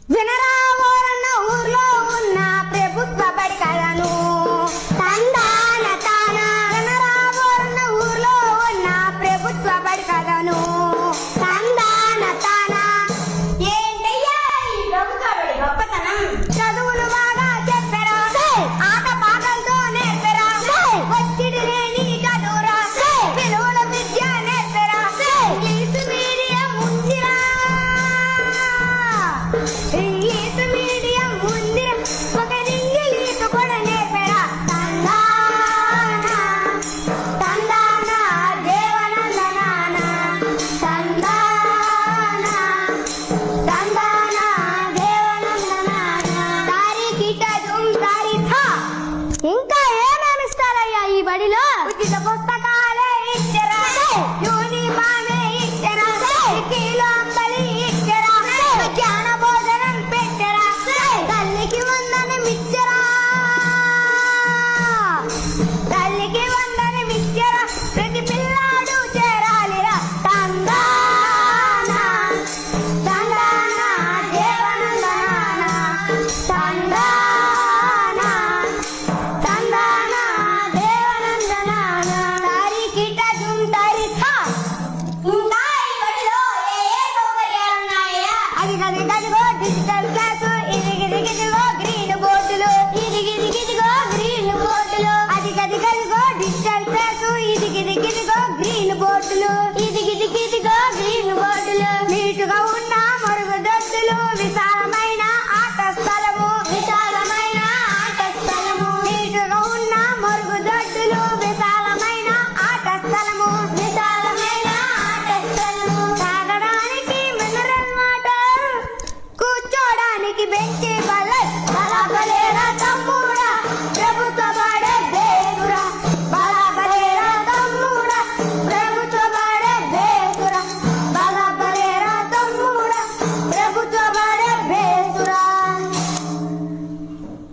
వినరావోరన్న ఊర్లో ఉన్న ప్రభుత్వ బడి కథను తందాన తాన. వినరావోరన్న ఊర్లో ఉన్న ప్రభుత్వ బడి కథను తందాన తాన. ఏంటయ్యా ఈ ప్రభుత్వ బడి గొప్పతనం? చదువులు బాగా చెప్పరా, ఆట పాటలతో నేర్పరా, ఒత్తిడి లేని చదువురా, విలువల విద్య నేర్పరా, ఇంగ్లీష్ మీడియం ఉందిరా, ఇంగ్లీష్ మీడియం ఉందిరా, ఒక ఇంగ్లీష్ కూడా నేర్పరా. తందాన తందాన దేవనందనాన తందాన తందాన దేవనందనాన. తారీఖిట దుమ్ తారీఖా. ఇంకా ఏమేమి ఇస్తారయ్యా ఈ బడిలో? ఉచిత పుస్తకాలే ఇచ్చరా, యూనిఫామే ఇచ్చరా, కిలో అంబలి ఇచ్చరా, మధ్యాహ్న భోజనం పెట్టరా, తల్లికి వందనం ఇచ్చరా, తల్లికి వందనం ఇచ్చరా, ప్రతి పిల్లాడు చేరాలిరా. తందాన తందాన దేవనందనాన తందాన తందాన దేవనందనాన. తారీఖిట దుమ్ తారీఖా. ఇంకా ఈ బడిలో ఏ సౌకర్యాలున్నాయా? అదిగదిగదిగో డిజిటల్ క్లాసు, ఇదిగిదిగిదిగో గ్రీన్ బోర్డులు, ఇదిగిదిగిదిగో గ్రీన్ బోర్డులు, అదిగదిగదిగో డిజిటల్ క్లాసు, ఇదిగిదిగిదిగో గ్రీన్ బోర్డులు, ఇదిగిదిగిదిగో గ్రీన్ బోర్డులు. నీటుగా ఉన్న మరుగుదొడ్డులు, విశాలమైన